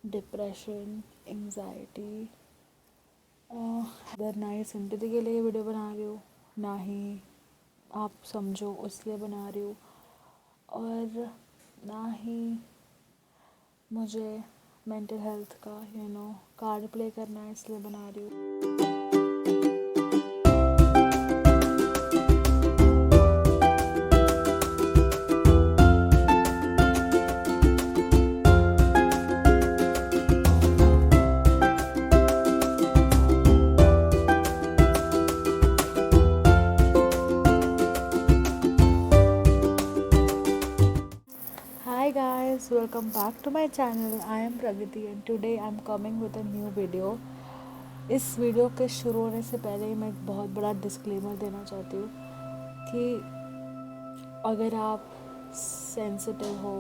Depression, anxiety. अगर ना ही sympathy के लिए वीडियो बना रही हूँ, ना ही आप समझो उसलिए बना रही हूँ, और ना ही मुझे मेंटल हेल्थ का कार्ड प्ले करना है इसलिए बना रही हूँ। Hi guys, welcome back to my channel. I am Pragati and today I am coming with a new video. इस वीडियो के शुरू होने से पहले ही मैं एक बहुत बड़ा डिस्क्लेमर देना चाहती हूँ कि अगर आप सेंसिटिव हो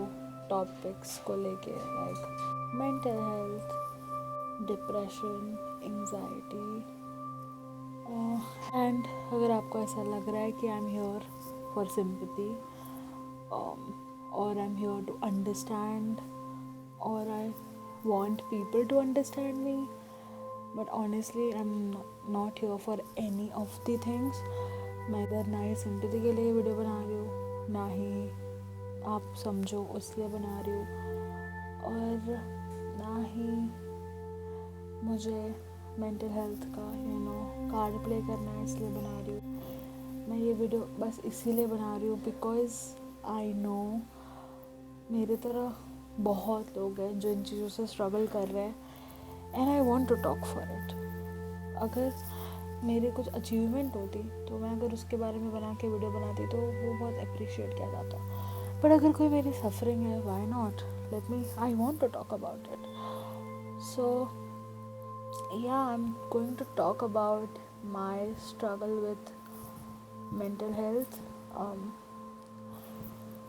टॉपिक्स को लेके, like mental health, depression, anxiety, and अगर आपको ऐसा लग रहा है कि I am here for sympathy, or I'm here to understand, or I want people to understand me, but honestly I'm not here for any of the things. मैं इधर ना ही सिंपैथी के लिए वीडियो बना रही हूँ, ना ही आप समझो उसलिए बना रही हूँ, और ना ही मुझे मेंटल हेल्थ का कार्ड प्ले करना है इसलिए बना रही हूँ। मैं ये वीडियो बस इसीलिए बना रही हूँ बिकॉज़ आई नो मेरे तरह बहुत लोग हैं जो इन चीज़ों से स्ट्रगल कर रहे हैं, and I want to talk for it. अगर मेरे कुछ अचीवमेंट होती तो मैं अगर उसके बारे में बना के वीडियो बनाती तो वो बहुत अप्रिशिएट किया जाता, बट अगर कोई मेरी सफरिंग है, why not, let me, I want to talk about it. So yeah I am going to talk about my struggle with mental health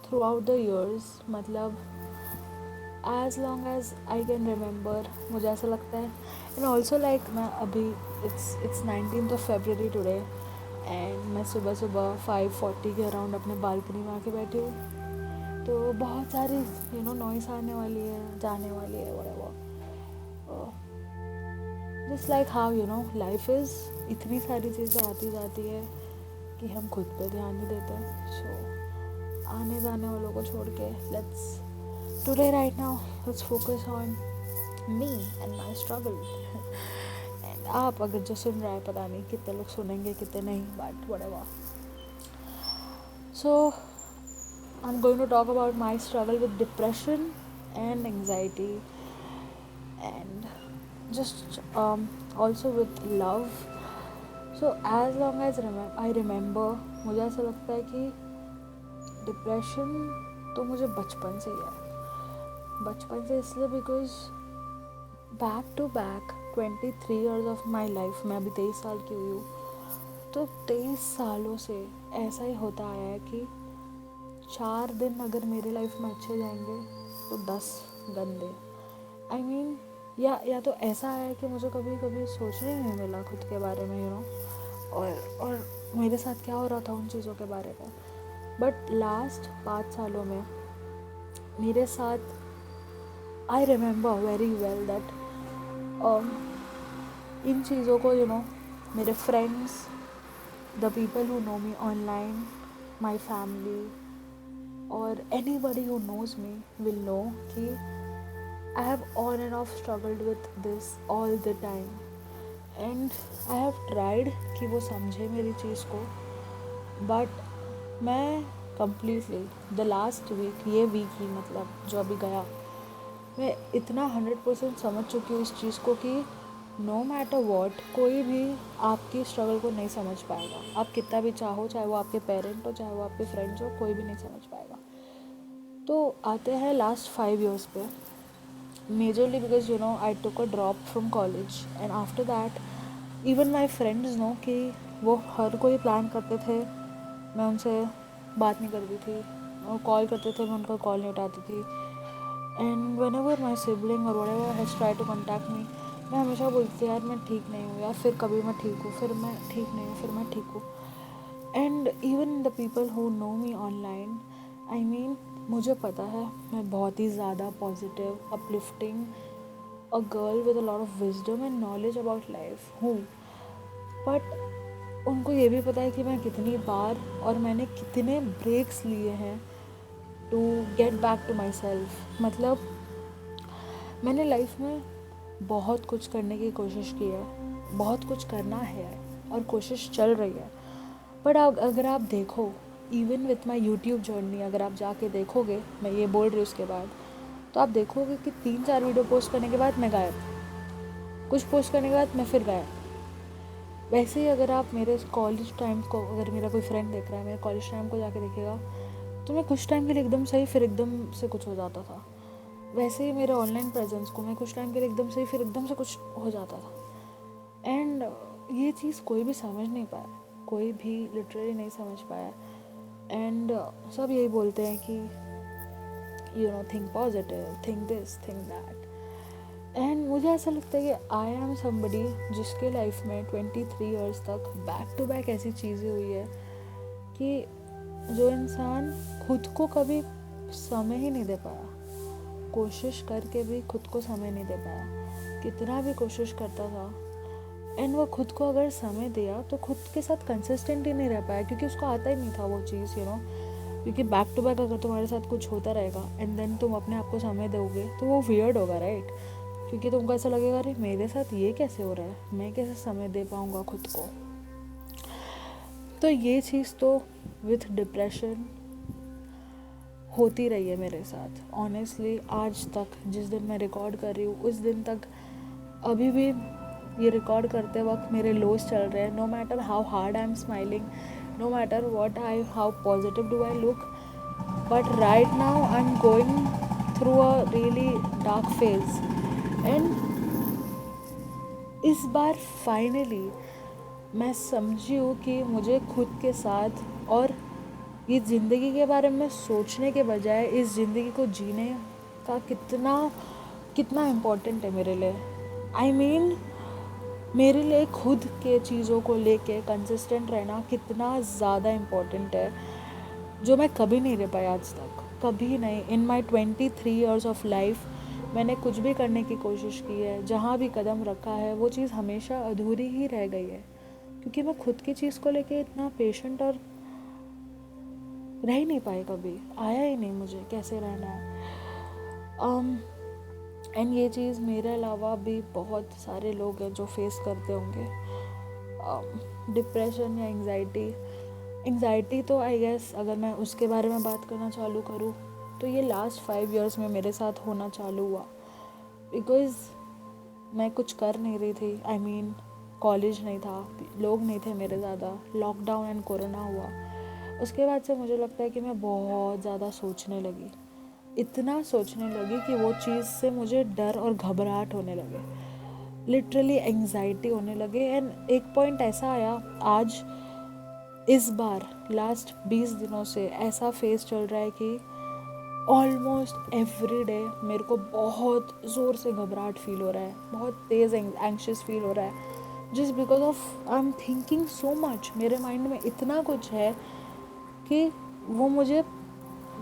throughout the years, मतलब as long as I can remember. मुझे ऐसा लगता है, and also like मैं अभी it's 19th of February today, and मैं सुबह सुबह 5:40 के अराउंड अपने बालकनी में आके बैठी हूँ, तो बहुत सारी नॉइस आने वाली है, जाने वाली है, whatever. Just like how life is, इतनी सारी चीज़ें आती जाती है कि हम खुद पे ध्यान नहीं देते। सो आने जाने वालों को छोड़ के let's today right now let's focus on me and my struggle. And आप अगर जो सुन रहे हैं, पता नहीं कितने लोग सुनेंगे कितने नहीं, but whatever. So I am going to talk about my struggle with depression and anxiety, and just also with love. So as long as I remember, मुझे ऐसा लगता है कि डिप्रेशन तो मुझे बचपन से ही है। बचपन से इसलिए because back to back 23 years of my life, मैं अभी 23 साल की हुई हूँ, तो 23 सालों से ऐसा ही होता आया है कि 4 दिन अगर मेरे लाइफ में अच्छे जाएंगे तो 10 गंदे। आई मीन या तो ऐसा है कि मुझे कभी कभी सोचने ही नहीं मिला खुद के बारे में, और मेरे साथ क्या हो रहा था उन चीज़ों के बारे में। बट लास्ट 5 सालों में मेरे साथ, I remember very well that in चीज़ों को मेरे friends, the people who know me online, my family, और anybody who knows me will know कि I have on and off struggled with this all the time, and I have tried कि वो समझे मेरी चीज़ को, but मैं completely the last week, ये week ही मतलब जो अभी गया, मैं इतना 100% समझ चुकी हूँ इस चीज़ को कि नो मैटर वॉट, कोई भी आपकी स्ट्रगल को नहीं समझ पाएगा। आप कितना भी चाहो, चाहे वो आपके पेरेंट हो, चाहे वो आपके फ्रेंड्स हो, कोई भी नहीं समझ पाएगा। तो आते हैं लास्ट 5 years पे, majorly because I took a drop from college, and after that even my friends know कि वो हर कोई प्लान करते थे, मैं उनसे बात नहीं करती थी, वो कॉल करते थे, मैं उनका कॉल नहीं उठाती थी, and whenever my sibling और whatever has try to contact me, मैं हमेशा बोलती थी यार मैं ठीक नहीं हूँ, या फिर कभी मैं ठीक हूँ, फिर मैं ठीक नहीं हूँ, फिर मैं ठीक हूँ। And even the people who know me online, I mean मुझे पता है मैं बहुत ही ज़्यादा positive, uplifting a girl with a lot of wisdom and knowledge about life हूँ, बट उनको ये भी पता है कि मैं कितनी बार और मैंने कितने ब्रेक्स लिए हैं to get back to myself. मतलब मैंने लाइफ में बहुत कुछ करने की कोशिश की है, बहुत कुछ करना है और कोशिश चल रही है. बट अगर आप देखो, even with my YouTube journey, अगर आप जाके देखोगे, मैं ये बोल रही हूँ उसके बाद, तो आप देखोगे कि 3-4 वीडियो पोस्ट करने के बाद मैं गायब, कुछ पोस्ट करने के बाद मैं फिर गायब. वैसे ही अगर आप मेरे कॉलेज टाइम को, अगर मेरा कोई फ्रेंड देख रहा है मेरे कॉलेज टाइम को जाके देखेगा, तो मैं कुछ टाइम के लिए एकदम सही, फिर एकदम से कुछ हो जाता था. वैसे ही मेरे ऑनलाइन प्रेजेंस को मैं कुछ टाइम के लिए एकदम सही, फिर एकदम से कुछ हो जाता था. एंड ये चीज़ कोई भी समझ नहीं पाया, कोई भी लिटरली नहीं समझ पाया. एंड सब यही बोलते हैं कि you know, think positive, think this, think that. And मुझे ऐसा लगता है कि आई एम समबडी जिसके लाइफ में 23 ईयर्स तक बैक टू बैक ऐसी चीज़ें हुई है कि जो इंसान खुद को कभी समय ही नहीं दे पाया, कोशिश करके भी खुद को समय नहीं दे पाया, कितना भी कोशिश करता था, एंड वो खुद को अगर समय दिया तो खुद के साथ कंसिस्टेंट ही नहीं रह पाया, क्योंकि उसको आता ही नहीं था वो चीज़, यू नो. क्योंकि बैक टू बैक अगर तुम्हारे साथ कुछ होता रहेगा एंड देन तुम अपने आप को समय दोगे तो वो वियर्ड होगा, राइट. क्योंकि तुमको ऐसा लगेगा, अरे मेरे साथ ये कैसे हो रहा है, मैं कैसे समय दे पाऊँगा खुद को. तो ये चीज़ तो विथ डिप्रेशन होती रही है मेरे साथ ऑनेस्टली आज तक. जिस दिन मैं रिकॉर्ड कर रही हूँ उस दिन तक, अभी भी ये रिकॉर्ड करते वक्त मेरे लोज चल रहे हैं. No matter how hard I am smiling, no matter what I, how positive do I look, but right now I am going through a really dark phase. And इस बार फाइनली मैं समझी हूँ कि मुझे खुद के साथ और ये ज़िंदगी के बारे में सोचने के बजाय इस ज़िंदगी को जीने का कितना कितना इम्पोर्टेंट है मेरे लिए. आई मीन मेरे लिए खुद के चीज़ों को लेके कंसिस्टेंट रहना कितना ज़्यादा इम्पोर्टेंट है, जो मैं कभी नहीं रह पाई आज तक, कभी नहीं. इन माई 23 ईयर्स ऑफ लाइफ मैंने कुछ भी करने की कोशिश की है, जहाँ भी कदम रखा है वो चीज़ हमेशा अधूरी ही रह गई है, क्योंकि मैं खुद की चीज़ को लेके इतना पेशेंट और रह ही नहीं पाए, कभी आया ही नहीं मुझे कैसे रहना है. एंड ये चीज़ मेरे अलावा भी बहुत सारे लोग हैं जो फेस करते होंगे डिप्रेशन या एंग्जाइटी. तो आई गेस अगर मैं उसके बारे में बात करना चालू करूँ तो ये लास्ट 5 इयर्स में मेरे साथ होना चालू हुआ, बिकॉज़ मैं कुछ कर नहीं रही थी. आई मीन कॉलेज नहीं था, लोग नहीं थे मेरे ज़्यादा, लॉकडाउन एंड कोरोना हुआ. उसके बाद से मुझे लगता है कि मैं बहुत ज़्यादा सोचने लगी, इतना सोचने लगी कि वो चीज़ से मुझे डर और घबराहट होने लगे, लिटरली एंग्जाइटी होने लगे. एंड एक पॉइंट ऐसा आया, आज इस बार लास्ट 20 दिनों से ऐसा फेस चल रहा है कि ऑलमोस्ट एवरी डे मेरे को बहुत ज़ोर से घबराहट फील हो रहा है, बहुत तेज़ एंग्शियस फील हो रहा है, just because of I am thinking so much. मेरे माइंड में इतना कुछ है कि वो मुझे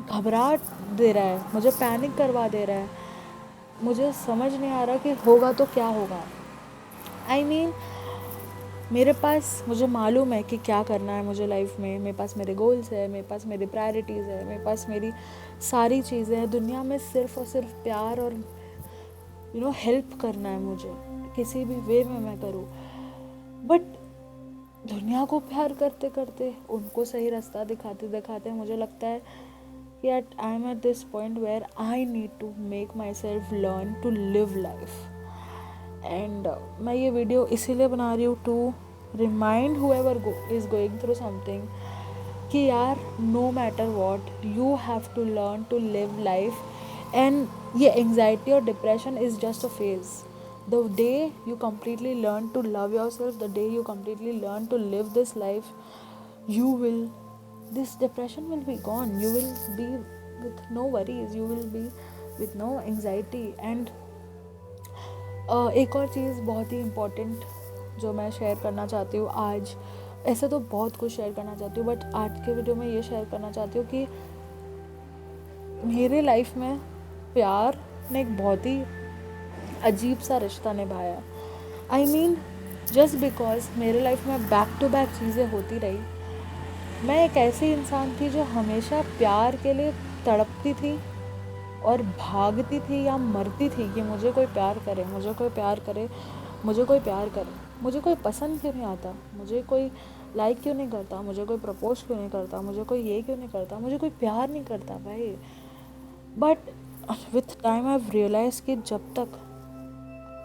घबराहट दे रहा है, मुझे पैनिक करवा दे रहा है. मुझे समझ नहीं आ रहा कि होगा तो क्या होगा. आई मीन मेरे पास, मुझे मालूम है कि क्या करना है मुझे लाइफ में, मेरे पास मेरे गोल्स है, मेरे पास मेरी प्रायोरिटीज़ है, मेरे पास मेरी सारी चीज़ें हैं. दुनिया में सिर्फ और सिर्फ प्यार और यू नो हेल्प करना है मुझे, किसी भी वे में मैं करूँ. बट दुनिया को प्यार करते करते, उनको सही रास्ता दिखाते दिखाते मुझे लगता है yet I'm at this point where I need to make myself learn to live life. And मैं ये वीडियो इसीलिए बना रही हूँ to remind whoever is going through something कि यार no matter what you have to learn to live life. And ये anxiety और depression is just a phase. The day you completely learn to love yourself, the day you completely learn to live this life, this depression will be gone. You will be with no worries, you will be with no anxiety. And एक और चीज़ बहुत ही important जो मैं share करना चाहती हूँ आज, ऐसे तो बहुत कुछ शेयर करना चाहती हूँ बट आज के वीडियो में ये शेयर करना चाहती हूँ कि मेरे लाइफ में प्यार ने एक बहुत ही अजीब सा रिश्ता निभाया। आई मीन जस्ट बिकॉज मेरे लाइफ में बैक टू बैक चीज़ें होती रही, मैं एक ऐसी इंसान थी जो हमेशा प्यार के लिए तड़पती थी और भागती थी या मरती थी कि मुझे कोई प्यार करे, मुझे कोई प्यार करे, मुझे कोई प्यार करे। मुझे कोई पसंद क्यों नहीं आता, मुझे कोई लाइक क्यों नहीं करता, मुझे कोई प्रपोज क्यों नहीं करता, मुझे कोई ये क्यों नहीं करता, मुझे कोई प्यार नहीं करता भाई। But with time I have realize कि जब तक,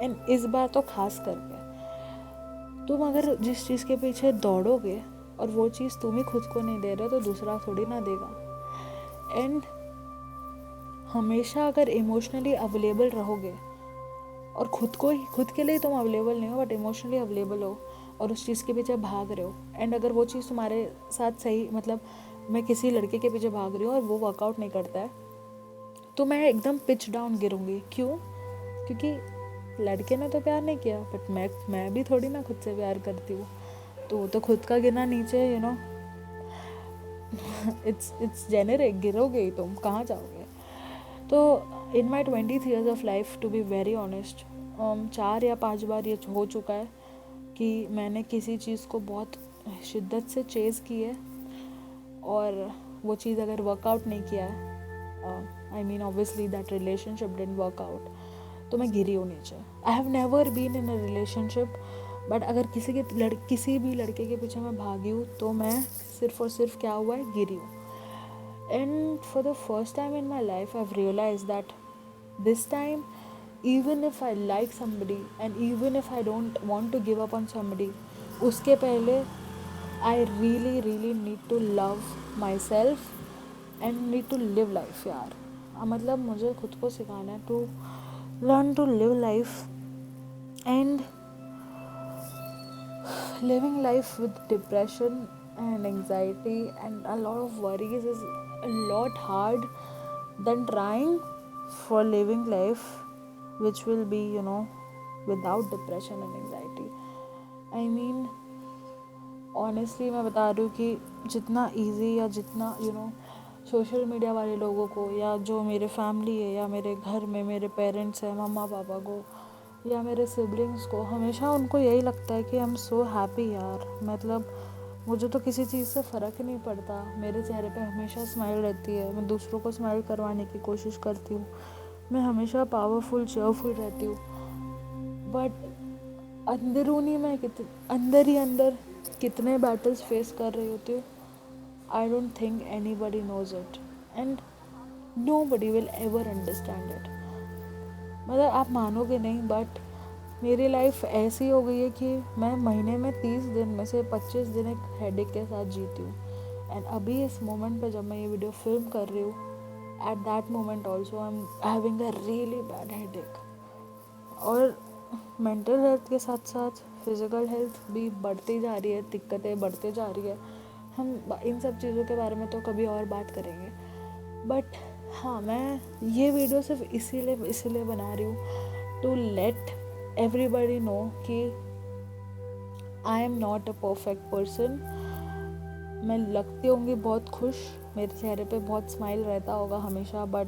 एंड इस बार तो खास करके, तुम अगर जिस चीज़ के पीछे दौड़ोगे और वो चीज़ तुम ही खुद को नहीं दे रहे तो दूसरा थोड़ी ना देगा। एंड हमेशा अगर इमोशनली अवेलेबल रहोगे और खुद के लिए तुम अवेलेबल नहीं हो बट इमोशनली अवेलेबल हो और उस चीज़ के पीछे भाग रहे हो, एंड अगर वो चीज़ तुम्हारे साथ सही, मतलब मैं किसी लड़के के पीछे भाग रही हूँ और वो वर्कआउट नहीं करता है, तो मैं एकदम पिच डाउन गिरूँगी। क्यों? क्योंकि लड़के ने तो प्यार नहीं किया, बट मैं भी थोड़ी ना खुद से प्यार करती हूँ, तो खुद का गिरना नीचे, यू नो, इट्स जेनेरिक, गिरोगे ही तुम, कहाँ जाओगे। तो in my 23 years of life, to be very honest, 4 या 5 बार ये हो चुका है कि मैंने किसी चीज़ को बहुत शिद्दत से चेज़ की है और वो चीज़ अगर वर्कआउट नहीं किया है, I mean obviously that relationship didn't work out, तो मैं गिरी हूँ नीचे। I have never been in a relationship, but अगर किसी भी लड़के के पीछे मैं भागी हूँ तो मैं सिर्फ और सिर्फ क्या हुआ है, गिरी हूँ। And for the first time in my life, I've realized that this time, even if I like somebody and even if I don't want to give up on somebody, उसके पहले I really need to love myself and need to live life यार। मतलब मुझे खुद को सिखाना है to learn to live life, and living life with depression and anxiety and a lot of worries is a lot hard than trying for living life which will be, you know, without depression and anxiety. I mean honestly मैं बता रही हूँ कि जितना easy या जितना social media वाले लोगों को या जो मेरे फैमिली है या मेरे घर में मेरे पेरेंट्स हैं, मम्मा पापा को या मेरे सिबलिंग्स को, हमेशा उनको यही लगता है कि आई एम सो हैप्पी यार। मतलब मुझे तो किसी चीज़ से फ़र्क ही नहीं पड़ता, मेरे चेहरे पे हमेशा स्माइल रहती है, मैं दूसरों को स्माइल करवाने की कोशिश करती हूँ, मैं हमेशा पावरफुल चेयरफुल रहती हूँ, बट अंदरूनी मैं अंदर ही अंदर कितने बैटल्स फेस कर रही होती हूँ, I don't think anybody knows it and nobody will ever understand it. मतलब आप मानोगे नहीं, बट मेरी लाइफ ऐसी हो गई है कि मैं महीने में 30 दिन में से 25 दिन एक हेडेक के साथ जीती हूँ। एंड अभी इस मोमेंट पे जब मैं ये वीडियो फिल्म कर रही हूँ, at that moment also I am having a really bad headache. और मेंटल हेल्थ के साथ साथ फिज़िकल हेल्थ भी बढ़ती जा रही है, दिक्कतें बढ़ती जा रही है। हम इन सब चीज़ों के बारे में तो कभी और बात करेंगे, बट हाँ, मैं ये वीडियो सिर्फ इसीलिए बना रही हूँ टू लेट एवरीबडी नो कि I am not a perfect person. मैं लगती होंगी बहुत खुश, मेरे चेहरे पे बहुत स्माइल रहता होगा हमेशा, बट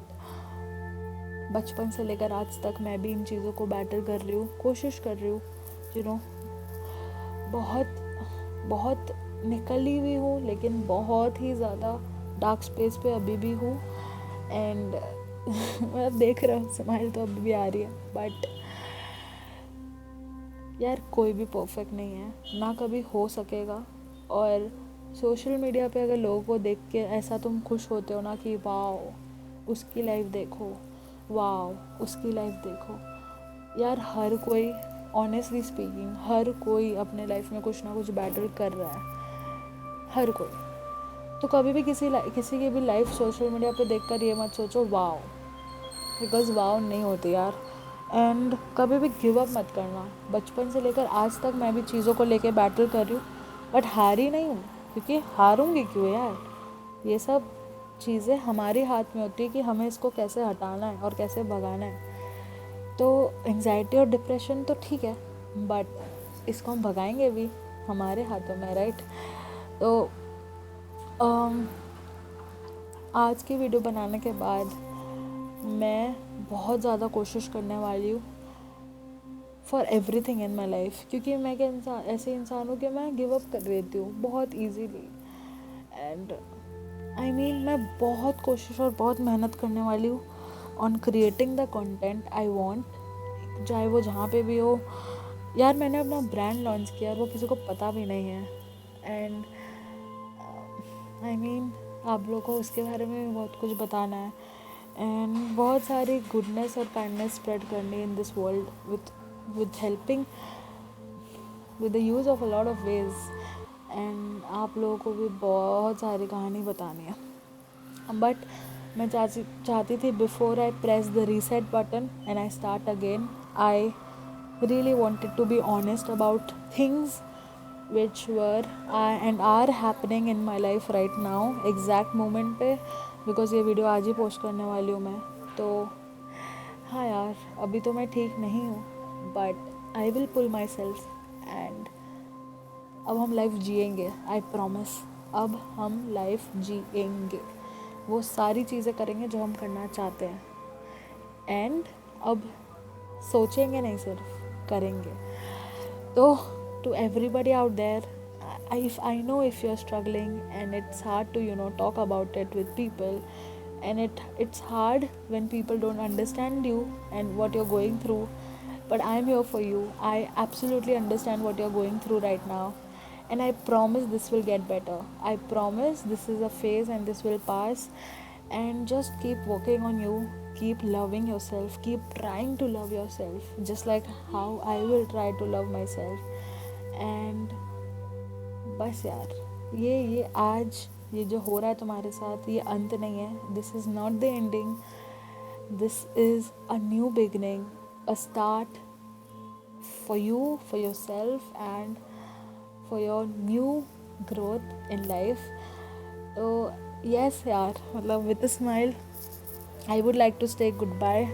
बचपन से लेकर आज तक मैं भी इन चीज़ों को बैटल कर रही हूँ, कोशिश कर रही हूँ, बहुत निकली हुई हूँ, लेकिन बहुत ही ज़्यादा डार्क स्पेस पे अभी भी हूँ। एंड मतलब देख रहा हूँ स्माइल तो अभी भी आ रही है, बट यार कोई भी परफेक्ट नहीं है, ना कभी हो सकेगा। और सोशल मीडिया पे अगर लोगों को देख के ऐसा तुम खुश होते हो ना कि वाओ उसकी लाइफ देखो, वाओ उसकी लाइफ देखो, यार हर कोई, ऑनेस्टली स्पीकिंग, हर कोई अपने लाइफ में कुछ ना कुछ बैटल कर रहा है, हर कोई। तो कभी भी किसी की भी लाइफ सोशल मीडिया पे देखकर ये मत सोचो वाओ, बिकॉज वाओ नहीं होती यार। एंड कभी भी गिव अप मत करना। बचपन से लेकर आज तक मैं भी चीज़ों को लेकर बैटल कर रही हूँ, बट हारी नहीं हूँ, क्योंकि हारूंगी क्यों यार। ये सब चीज़ें हमारे हाथ में होती है कि हमें इसको कैसे हटाना है और कैसे भगाना है। तो एंजाइटी और डिप्रेशन तो ठीक है, बट इसको हम भगाएंगे भी हमारे हाथों में, राइट। तो आज की वीडियो बनाने के बाद मैं बहुत ज़्यादा कोशिश करने वाली हूँ for everything in my life, क्योंकि मैं क्या ऐसे इंसान हूँ कि मैं गिव अप कर देती हूँ बहुत ईजीली. एंड आई मीन मैं बहुत कोशिश और बहुत मेहनत करने वाली हूँ on creating the content I want, चाहे वो जहाँ पे भी हो. यार मैंने अपना ब्रांड लॉन्च किया और वो किसी को पता भी नहीं है. एंड आई मीन आप लोगों को उसके बारे में भी बहुत कुछ बताना है एंड बहुत सारी गुडनेस और काइंडनेस स्प्रेड करनी in this world with helping with the use of a lot of ways. And आप लोगों को भी बहुत सारी कहानी बतानी है. बट मैं चाहती थी before I press the reset button and I start again, I really wanted to be honest about things which were and are happening in my life right now exact moment पे, because ये video आज ही post करने वाली हूँ मैं. तो हाँ यार, अभी तो मैं ठीक नहीं हूँ but I will pull myself. And अब हम लाइफ जिएंगे, आई प्रॉमिस. अब हम लाइफ जिएंगे, वो सारी चीज़ें करेंगे जो हम करना चाहते हैं. एंड अब सोचेंगे नहीं, सिर्फ करेंगे. तो to everybody out there, I know if you're struggling and it's hard to talk about it with people, and it's hard when people don't understand you and what you're going through, but I'm here for you. I absolutely understand what you're going through right now, and I promise this will get better. I promise this is a phase and this will pass. And just keep working on you, keep loving yourself, keep trying to love yourself just like how I will try to love myself. And बस यार, ये आज ये जो हो रहा है तुम्हारे साथ, ये अंत नहीं है. This is not the ending, this is a new beginning, a start for you, for your self and for your new growth in life. तो यस यार, मतलब with a smile I would like to say goodbye,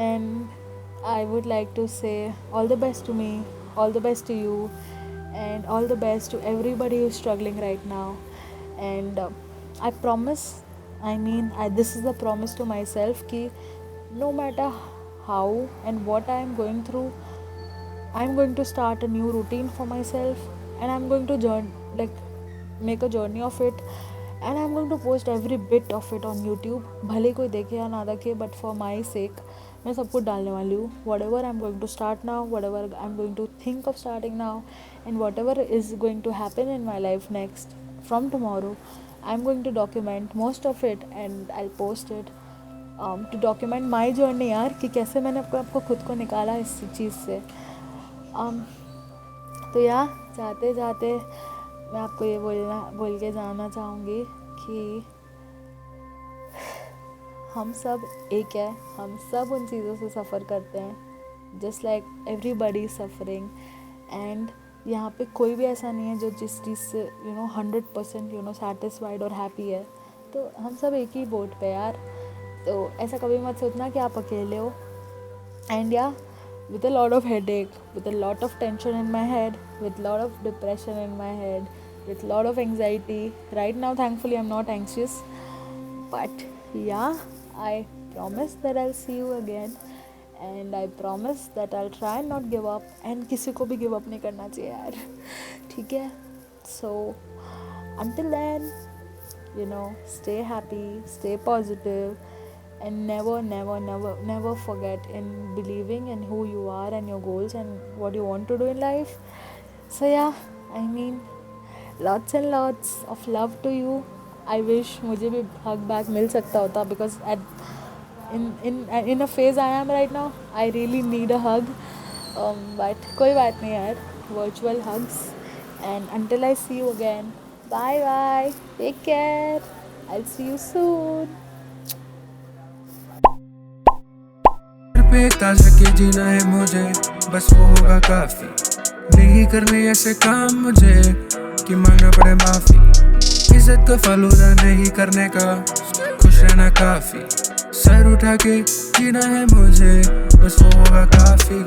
and I would like to say all the best to me, all the best to you, and all the best to everybody who's struggling right now. And I promise, this is the promise to myself कि no matter how and what I am going through, I'm going to start a new routine for myself, and I'm going to make a journey of it. And I'm going to post every bit of it on YouTube. भले कोई देखे या ना देखे, but for my sake मैं सब कुछ डालने वाली हूँ. Whatever I'm going to start now, whatever I'm going to think of starting now, and whatever is going to happen in my life next from tomorrow, I'm going to document most of it and I'll post it to document my journey यार, कि कैसे मैंने आपको खुद को निकाला इस चीज़ से. तो यार, जाते जाते मैं आपको ये बोल के जाना चाहूँगी कि हम सब एक है, हम सब उन चीज़ों से सफ़र करते हैं, just like everybody suffering. And यहाँ पे कोई भी ऐसा नहीं है जो जिस चीज़ से 100% सेटिस्फाइड और हैप्पी है. तो हम सब एक ही बोट पे यार. तो ऐसा कभी मत सोचना कि आप अकेले हो. एंड या with a lot of headache, with a lot of tension in my head, with a lot of depression in my head, with a lot of anxiety. Right now, thankfully, I'm not anxious. But yeah, I promise that I'll see you again. And I promise that I'll try and not give up. And किसी को भी give up नहीं करना चाहिए यार. ठीक है? So, until then, stay happy, stay positive. And never forget in believing in who you are and your goals and what you want to do in life. So yeah, lots and lots of love to you. I wish मुझे भी hug back मिल सकता होता, because in a phase I am right now, I really need a hug. But कोई बात नहीं यार, virtual hugs. And until I see you again, bye, take care, I'll see you soon. सके जीना है मुझे, बस वो होगा काफी. नहीं करने ऐसे काम मुझे कि मांगना पड़े माफी. इज्जत को फालूदा नहीं करने का, खुश रहना काफी. सर उठा के जीना है मुझे, बस वो होगा काफी.